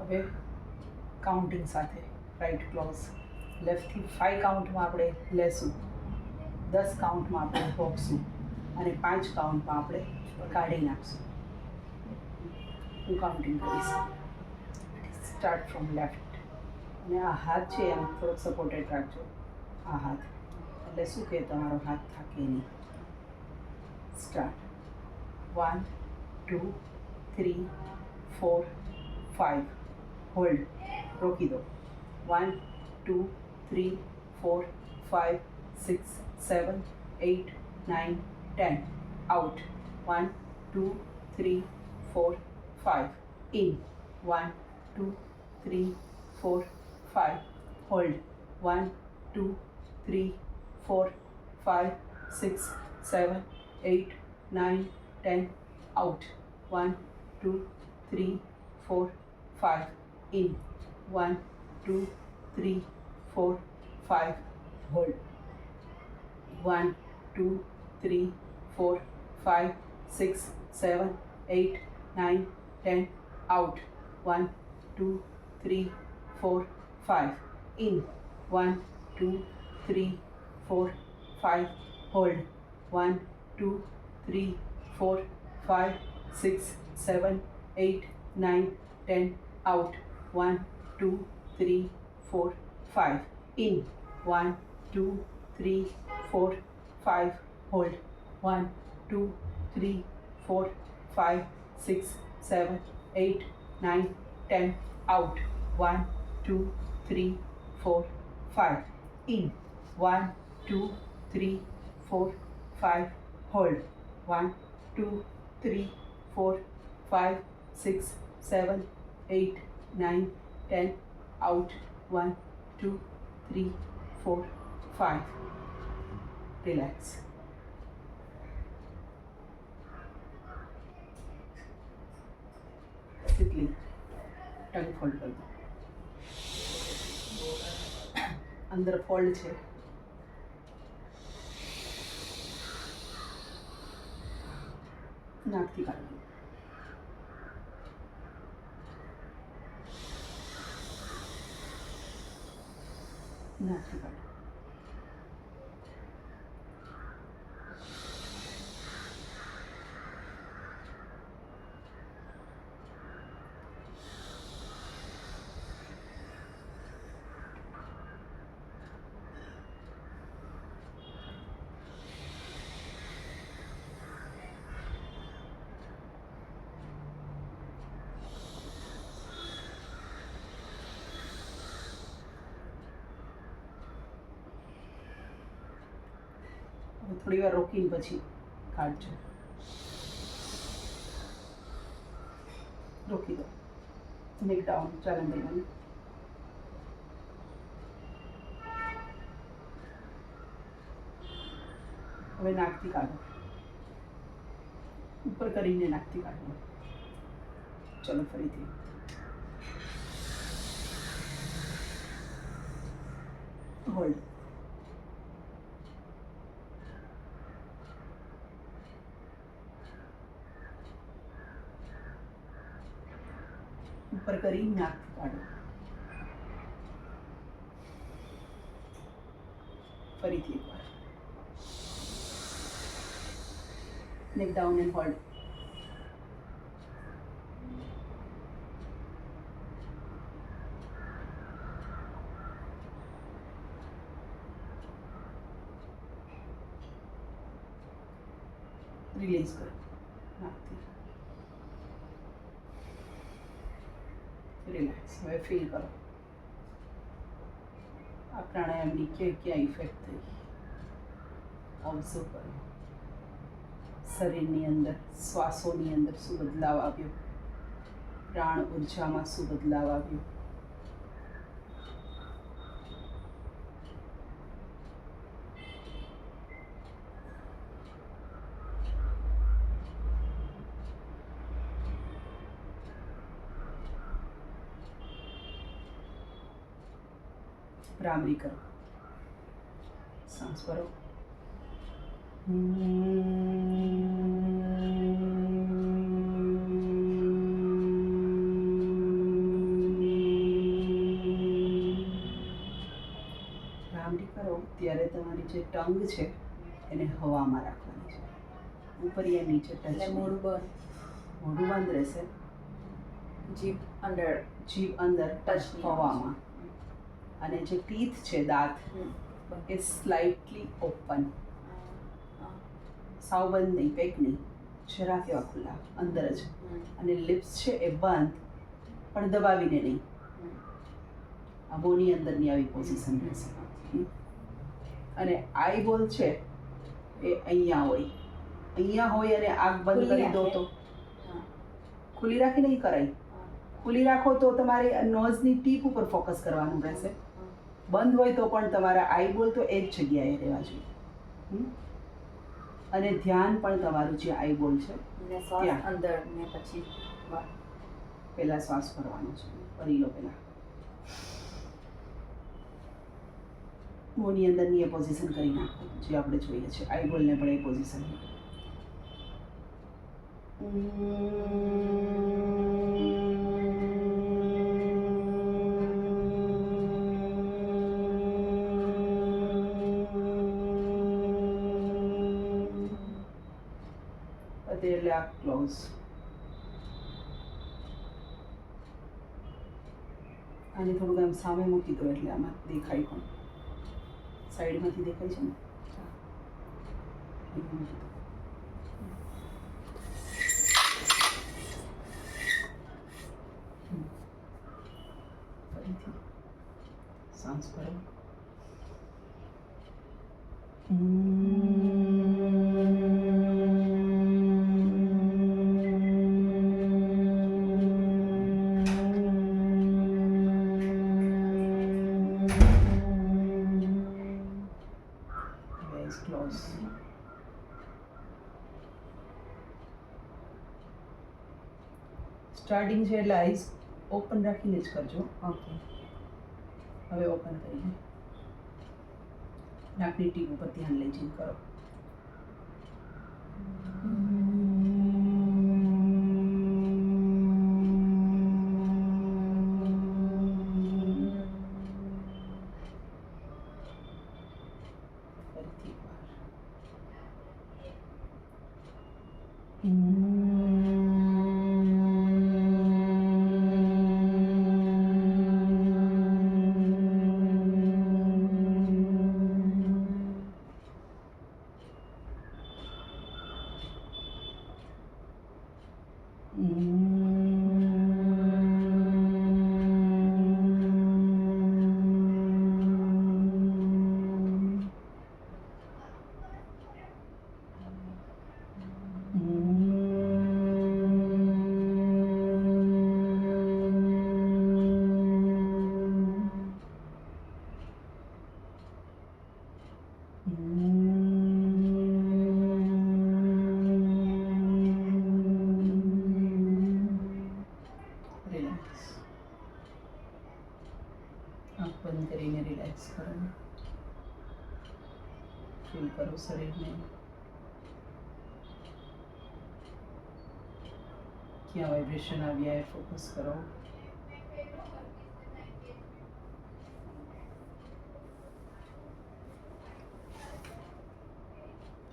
હવે કાઉન્ટિંગ સાથે right close લેફ્ટથી 5 કાઉન્ટમાં આપણે લેશું, 10 કાઉન્ટમાં આપણે રોકશું અને 5 કાઉન્ટમાં આપણે કાઢી નાખશું. હું કાઉન્ટિંગ કરીશ. Start from left. અને આ હાથ છે એમ થોડોક સપોર્ટેડ રાખજો. આ હાથ એટલે શું કે તમારો હાથ થાકે નહીં. સ્ટાર્ટ. 1 2 3 4 5. હોલ્ડ. રોકી દો. 1 2 3 4 5 6 7 8 9 10. Out. 1 2 3 4 5. In. 1 2 3 4 5. Hold. 1 2 3 4 5 6 7 8 9 10. Out. 1 2 3 4 5. In. 1 2 3 4 5. Hold. 1 2 3 4 5 6 7 8 9 10. Out. 1 2 3 4 5. In. 1 2 3 4 5. Hold. 1 2 3 4 5 6 7 8 9 10. Out. 1 2 3 4 5. In. 1 2 3 4 5. Hold. 1 2 3 4 5 6 7 8 9 10. Out. 1 2 3 4 5. In. 1 2 3 4 5. Hold. 1 2 3 4 5 6 7 8 9 10. Out. 1 2 3 4 5. Relax. Quickly tongue fold कर दो. अंदर फोल्ड है. नाक थी काढ़ दो. नाक थी काढ़. थोड़ी वार रोकीने पछी काढजो. रोकी दो. नेक डाउन. चलन देना. હવે નાકથી કાઢો. ઉપર કરીને નાકથી કાઢો. ચલો ફરીથી. હોલ્ડ. ઉપર કરી નાકથી કાઢો. ફરીથી એકવાર. neck down and hold. Release करो. नाकથી. રિલેક્સ. હવે ફીલ કરો આ પ્રાણાયામની ક્યાં ઇફેક્ટ થઈ. ઓબ્ઝર્વ કરો શરીરની અંદર, શ્વાસોની અંદર શું બદલાવ આવ્યો, પ્રાણ ઉર્જામાં શું બદલાવ આવ્યો. ભ્રામરી કરો. સાંસ ભરો. તમારી જે ટંગ છે એને હવામાં રાખવાની છે, ઉપર યા નીચે ટચ એટલે મોઢું બંધ, મોઢું બંધ રહેશે, જીભ અંદર, જીભ અંદર ટચ ટચ હવામાં, અને જે ટીથ છે દાંત એ સ્લાઇટલી ઓપન, સાવ બંધ નહીં, પેક નહીં, જરા કેવા ખુલ્લા અંદર જ, અને લિપ્સ છે એ બંધ પણ દબાવીને નહીં, આ મોંની અંદરની આવી પોઝિશન રહેશે. અને આઈબોલ છે એ અહીંયા હોય, અહીંયા હોય અને આંખ બંધ કરી દો તો ખુલ્લી રાખી નહીં કરાય, ખુલ્લી રાખો તો તમારે નોઝની ટીપ ઉપર ફોકસ કરવાનું રહેશે, બંધ હોય તો પણ તમારા આઈબોલ તો એ જ જગ્યાએ રહેવા જોઈએ, અને ધ્યાન પણ તમારું જે આઈબોલ છે ત્યાં અંદર ને પછી પહેલા શ્વાસ ભરવાનો છે, ભરી લો પહેલા, મોંની અંદરની એ પોઝિશન કરી નાખો જે આપણે જોઈએ છે, આઈબોલને પણ એ પોઝિશન. એટલે આ ક્લોઝ. આને થોડુંક આમ સામે મૂકી દો એટલે આમાં દેખાય પણ, સાઈડમાંથી દેખાય છે ને, ફરીથી સાંસ ભરો. Close. સ્ટાર્ટિંગ છે એટલે આઈઝ ઓપન રાખીને જ કરજો. ઓકે, હવે ઓપન કરીને નાકની ટીપ ઉપર ધ્યાન લઈ જઈને કરો. આંખ બંધ કરીને રિલેક્સ કરો, ફીલ કરો શરીરને, ક્યાં વાઇબ્રેશન આવ્યા એ ફોકસ કરો.